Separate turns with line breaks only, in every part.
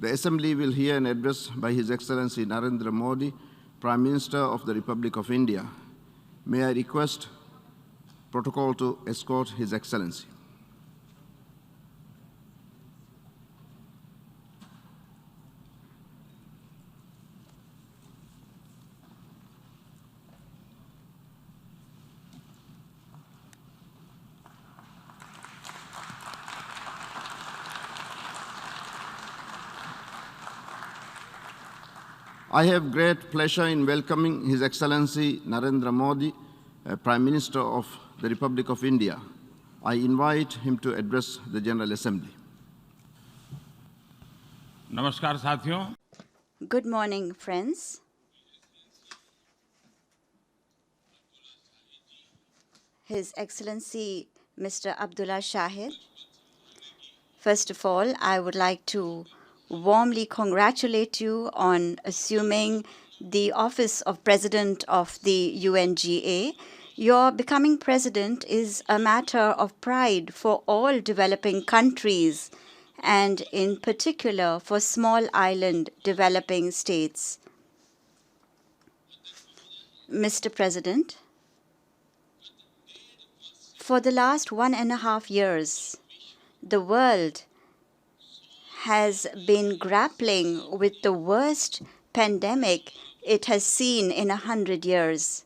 The Assembly will hear an address by His Excellency Narendra Modi, Prime Minister of the Republic of India. May I request protocol to escort His Excellency. I have great pleasure in welcoming His Excellency Narendra Modi, Prime Minister of the Republic of India. I invite him to address the General Assembly.
नमस्कार साथियों.
Good morning, friends. His Excellency Mr. Abdullah Shahid. First of all, I would like to warmly congratulate you on assuming the office of President of the UNGA. Your becoming president is a matter of pride for all developing countries, and in particular for small island developing states. Mr. President, for the last 1.5 years, the world has been grappling with the worst pandemic it has seen in 100 years.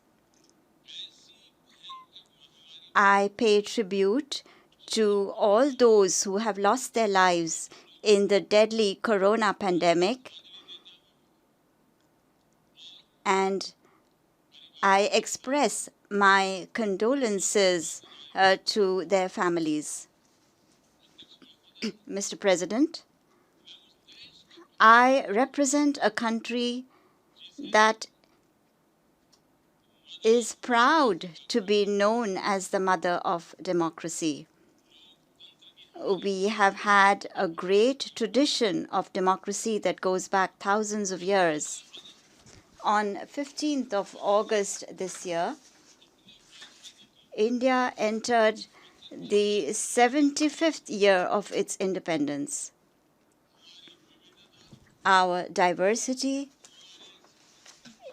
I pay tribute to all those who have lost their lives in the deadly corona pandemic, and I express my condolences to their families. Mr. President, I represent a country that is proud to be known as the mother of democracy. We have had a great tradition of democracy that goes back thousands of years. On 15th of August this year, India entered the 75th year of its independence. Our diversity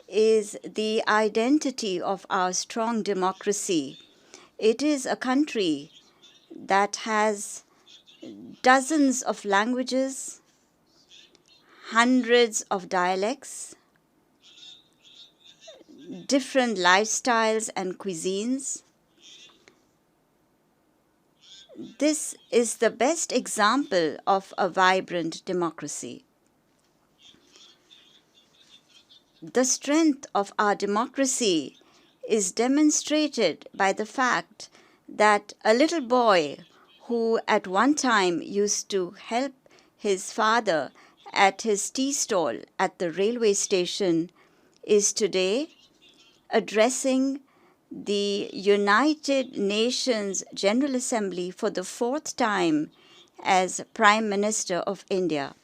is the identity of our strong democracy. It is a country that has dozens of languages, hundreds of dialects, different lifestyles and cuisines. This is the best example of a vibrant democracy. The strength of our democracy is demonstrated by the fact that a little boy who at one time used to help his father at his tea stall at the railway station is today addressing the United Nations General Assembly for the 4th time as Prime Minister of India.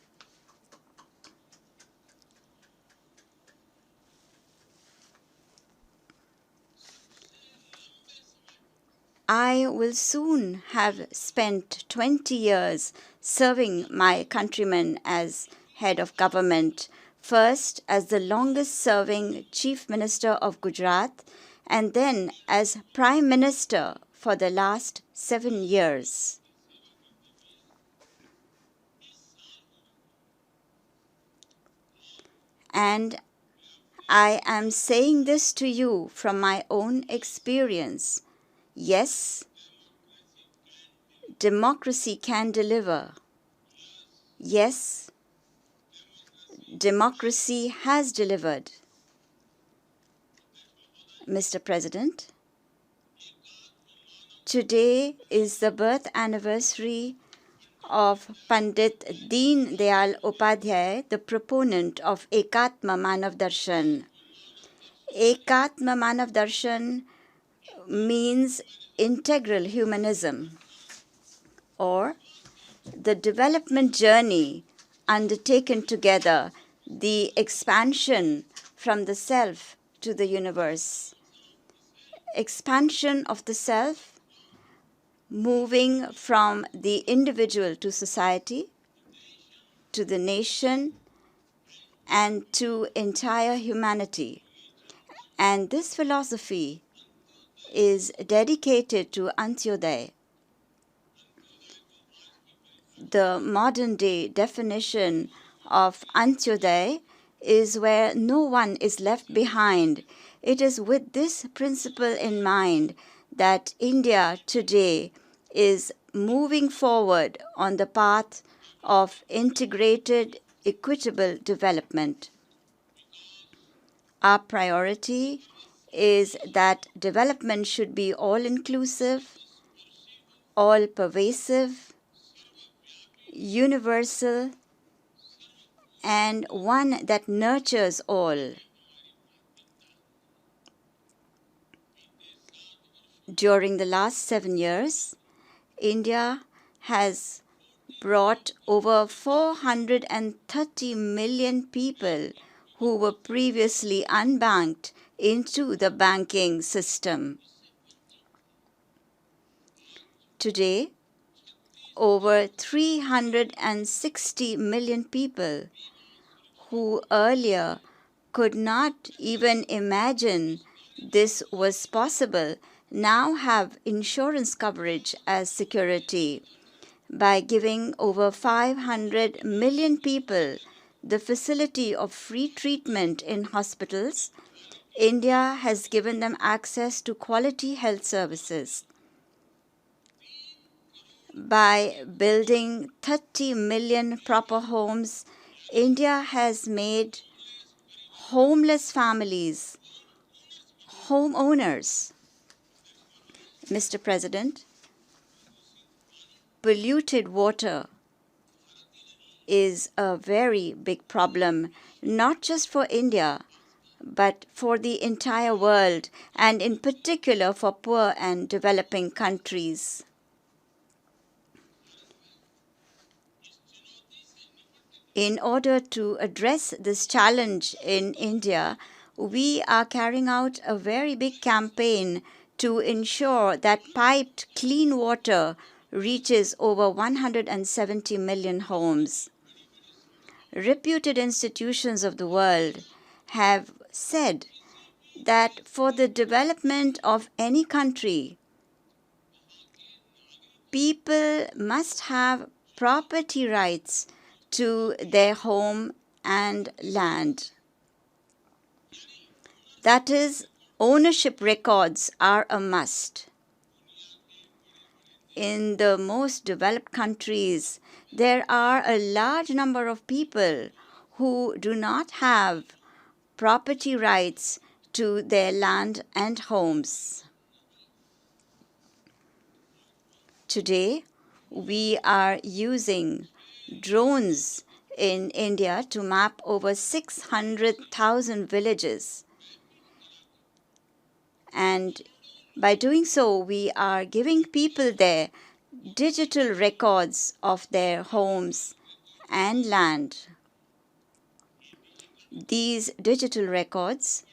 I will soon have spent 20 years serving my countrymen as head of government, first as the longest-serving Chief Minister of Gujarat, and then as Prime Minister for the last 7 years. And I am saying this to you from my own experience. Yes, democracy can deliver. Yes, democracy has delivered. Mr. President, today is the birth anniversary of Pandit Deen Dayal Upadhyay, the proponent of Ekatma Manav Darshan. Ekatma Manav Darshan means integral humanism, or the development journey undertaken together, the expansion from the self to the universe. Expansion of the self, moving from the individual to society, to the nation, and to entire humanity. And this philosophy is dedicated to Antyodaya. The modern day definition of Antyodaya is where no one is left behind. It is with this principle in mind that India today is moving forward on the path of integrated, equitable development. Our priority is that development should be all-inclusive, all-pervasive, universal, and one that nurtures all. During the last 7 years, India has brought over 430 million people who were previously unbanked into the banking system. Today, over 360 million people who earlier could not even imagine this was possible now have insurance coverage as security. By giving over 500 million people the facility of free treatment in hospitals, India has given them access to quality health services. By building 30 million proper homes, India has made homeless families homeowners. Mr. President, polluted water is a very big problem, not just for India, but for the entire world, and in particular for poor and developing countries. In order to address this challenge in India, we are carrying out a very big campaign to ensure that piped clean water reaches over 170 million homes. Reputed institutions of the world have said that for the development of any country, people must have property rights to their home and land. That is, ownership records are a must. In the most developed countries, there are a large number of people who do not have property rights to their land and homes. Today, we are using drones in India to map over 600,000 villages. And by doing so, we are giving people there digital records of their homes and land. These digital records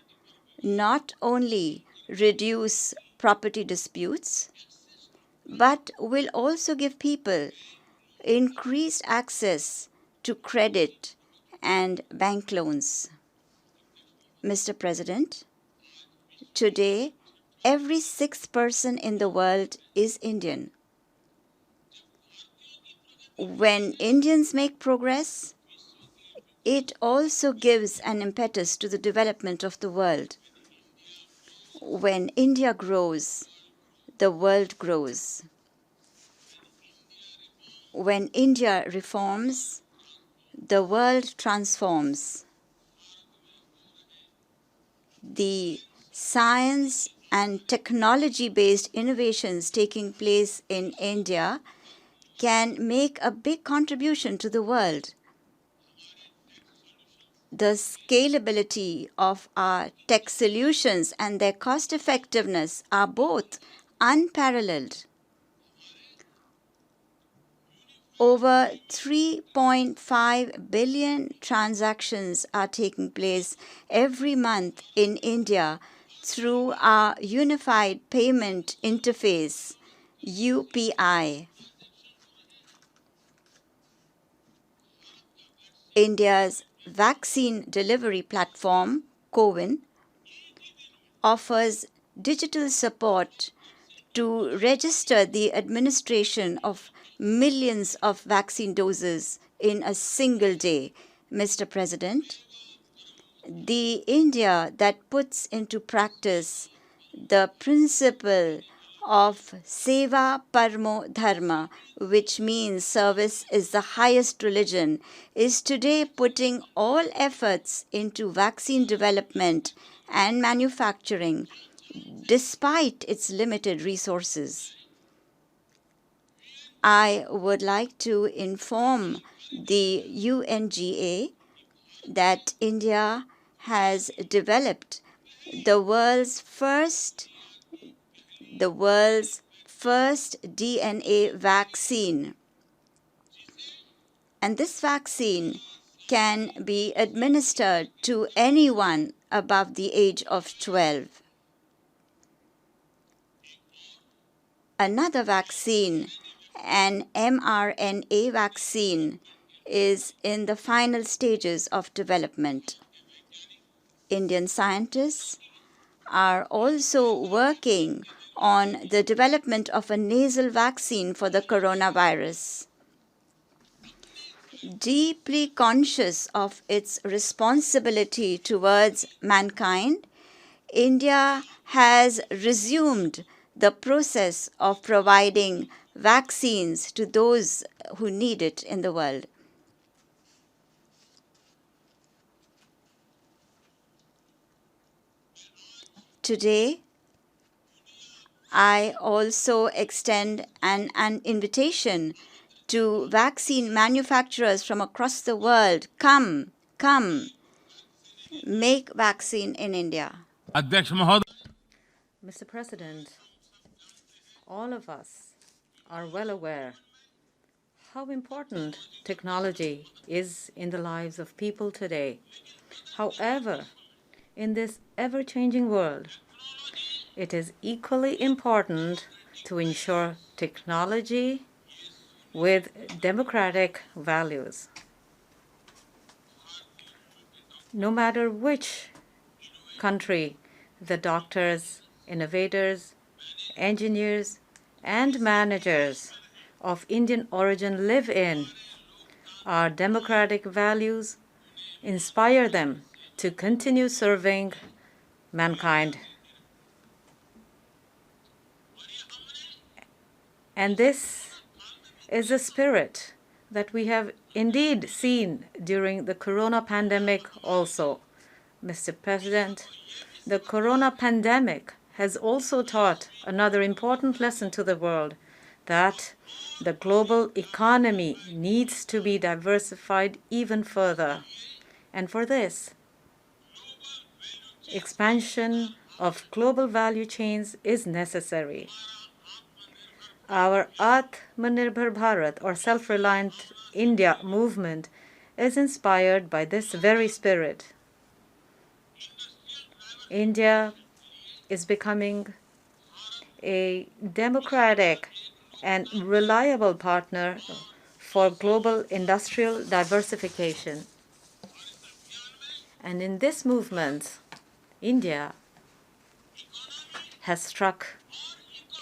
not only reduce property disputes, but will also give people increased access to credit and bank loans. Mr. President, today, every sixth person in the world is Indian. When Indians make progress, it also gives an impetus to the development of the world. When India grows, the world grows. When India reforms, the world transforms. The science and technology-based innovations taking place in India can make a big contribution to the world. The scalability of our tech solutions and their cost-effectiveness are both unparalleled. Over 3.5 billion transactions are taking place every month in India through our Unified Payment Interface, UPI. India's vaccine delivery platform, CoWIN, offers digital support to register the administration of millions of vaccine doses in a single day. Mr. President, the India that puts into practice the principle of Seva Parmo Dharma, which means service is the highest religion, is today putting all efforts into vaccine development and manufacturing despite its limited resources. I would like to inform the UNGA that India has developed the world's first DNA vaccine. And this vaccine can be administered to anyone above the age of 12. Another vaccine, an mRNA vaccine, is in the final stages of development. Indian scientists are also working on the development of a nasal vaccine for the coronavirus. Deeply conscious of its responsibility towards mankind, India has resumed the process of providing vaccines to those who need it in the world. Today, I also extend an invitation to vaccine manufacturers from across the world. Come, make vaccine in India.
अध्यक्ष महोदय,
Mr. President, all of us are well aware how important technology is in the lives of people today. However, in this ever-changing world, it is equally important to ensure technology with democratic values. No matter which country the doctors, innovators, engineers, and managers of Indian origin live in, our democratic values inspire them to continue serving mankind. And this is a spirit that we have indeed seen during the corona pandemic also. Mr. President, the corona pandemic has also taught another important lesson to the world, that the global economy needs to be diversified even further. And for this, expansion of global value chains is necessary. Our Atmanirbhar Bharat, or Self-Reliant India movement, is inspired by this very spirit. India is becoming a democratic and reliable partner for global industrial diversification. And in this movement, India has struck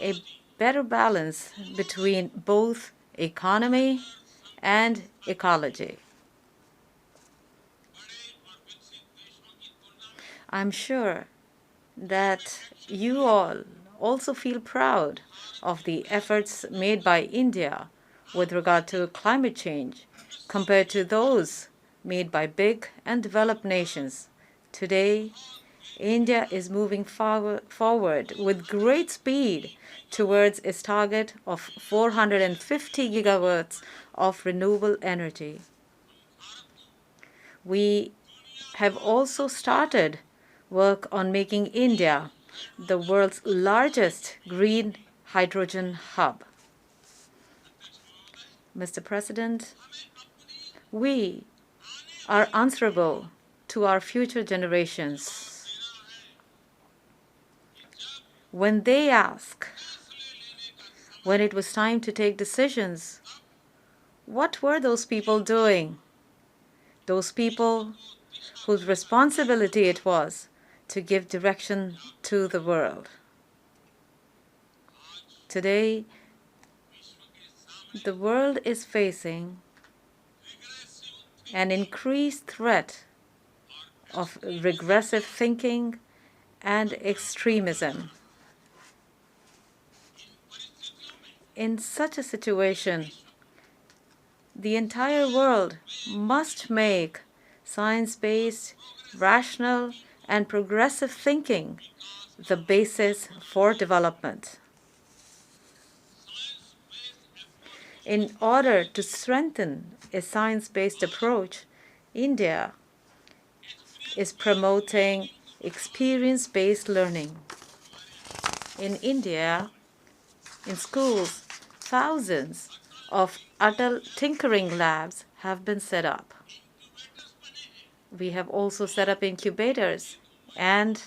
a better balance between both economy and ecology. I'm sure that you all also feel proud of the efforts made by India with regard to climate change compared to those made by big and developed nations. Today, India is moving forward with great speed towards its target of 450 gigawatts of renewable energy. We have also started work on making India the world's largest green hydrogen hub. Mr. President, we are answerable to our future generations. When they ask, when it was time to take decisions, what were those people doing? those people whose responsibility it was to give direction to the world. Today, the world is facing an increased threat of regressive thinking and extremism. In such a situation, the entire world must make science-based, rational, and progressive thinking the basis for development. In order to strengthen a science-based approach, India is promoting experience-based learning. In India, in schools, thousands of adult tinkering labs have been set up. We have also set up incubators, and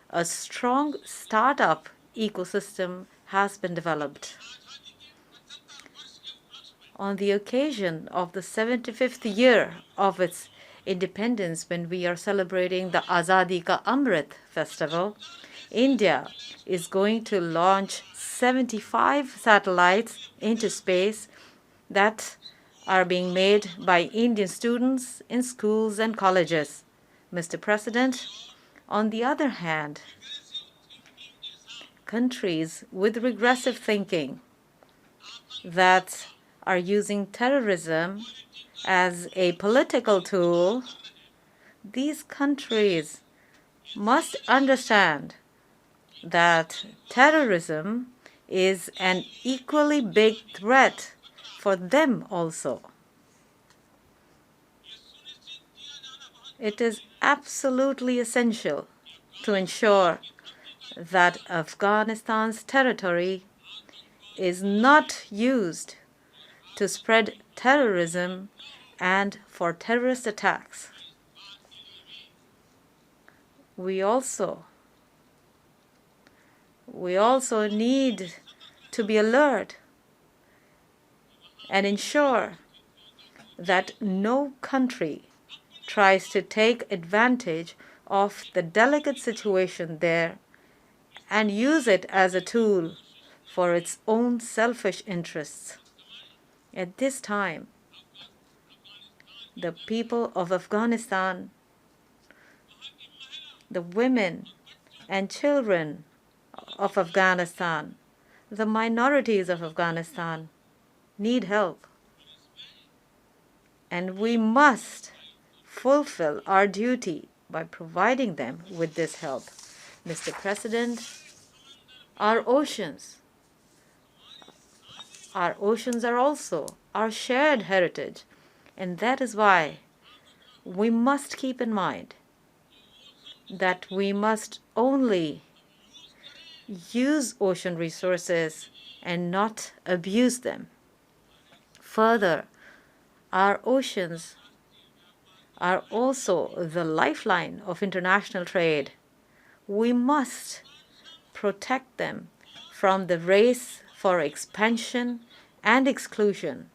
a strong startup ecosystem has been developed. On the occasion of the 75th year of its independence, when we are celebrating the Azadi Ka Amrit Festival, India is going to launch 75 satellites into space that are being made by Indian students in schools and colleges. Mr. President, on the other hand, countries with regressive thinking that are using terrorism as a political tool, these countries must understand that terrorism is an equally big threat for them also. It is absolutely essential to ensure that Afghanistan's territory is not used to spread terrorism and for terrorist attacks. We also need to be alert and ensure that no country tries to take advantage of the delicate situation there and use it as a tool for its own selfish interests. At this time, the people of Afghanistan, the women and children of Afghanistan, the minorities of Afghanistan need help. And we must fulfill our duty by providing them with this help. Mr. President, our oceans are also our shared heritage, and that is why we must keep in mind that we must only use ocean resources and not abuse them. Further, our oceans are also the lifeline of international trade. We must protect them from the race for expansion and exclusion.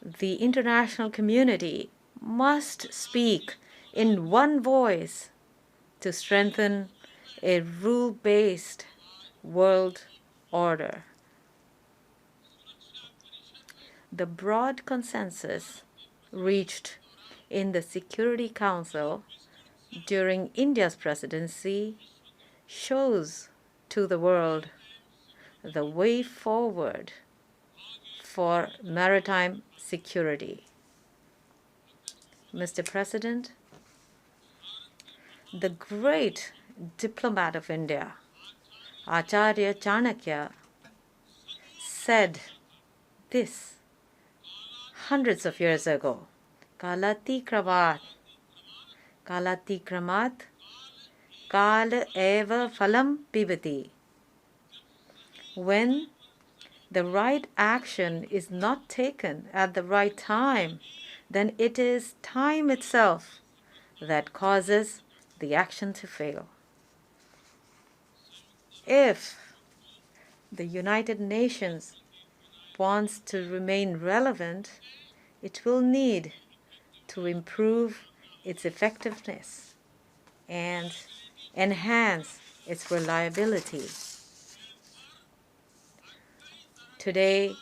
The international community must speak in one voice to strengthen a rule-based world order. The broad consensus reached in the Security Council during India's presidency shows to the world the way forward for maritime security. Mr. President, the great diplomat of India, Acharya Chanakya, said this hundreds of years ago: Kalati kramat, kal eva phalam pibati. When the right action is not taken at the right time, then it is time itself that causes the action to fail. If the United Nations wants to remain relevant, it will need to improve its effectiveness and enhance its reliability. Today,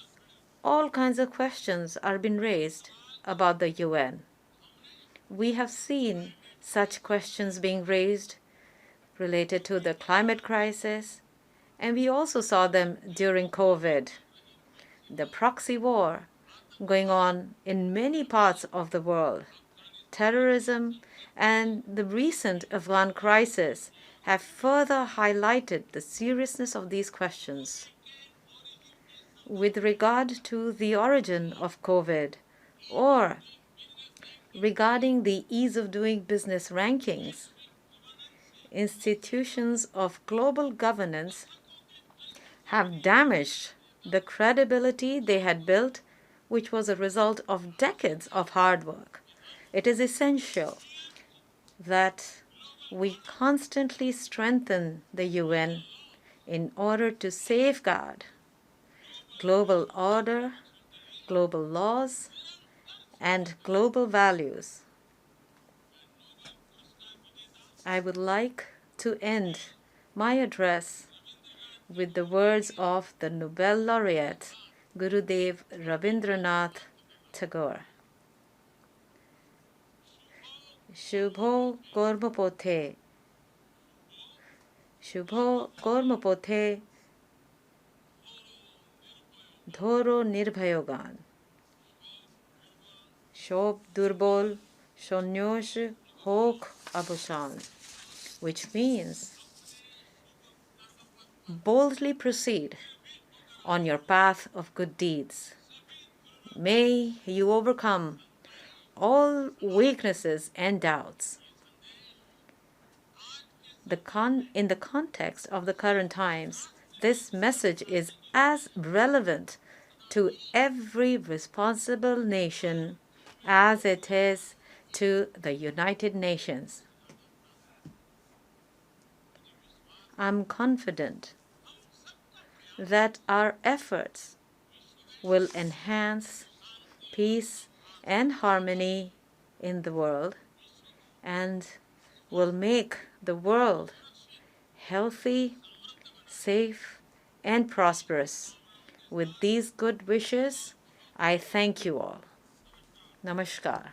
all kinds of questions are being raised about the UN. We have seen such questions being raised related to the climate crisis, and we also saw them during COVID. The proxy war going on in many parts of the world, terrorism, and the recent Afghan crisis have further highlighted the seriousness of these questions. With regard to the origin of COVID or regarding the ease of doing business rankings, institutions of global governance have damaged the credibility they had built, which was a result of decades of hard work. It is essential that we constantly strengthen the UN in order to safeguard global order, global laws, and global values. I would like to end my address with the words of the Nobel laureate Gurudev Rabindranath Tagore. Shubho Kormopothe, Shubho Kormopothe, Dhoro Nirbhayogan, Shob Durbol Shonyosh Hok Abushan, which means boldly proceed on your path of good deeds. May you overcome all weaknesses and doubts. In the context of the current times, this message is as relevant to every responsible nation as it is to the United Nations. I'm confident that our efforts will enhance peace and harmony in the world and will make the world healthy, safe, and prosperous. With these good wishes, I thank you all. Namaskar.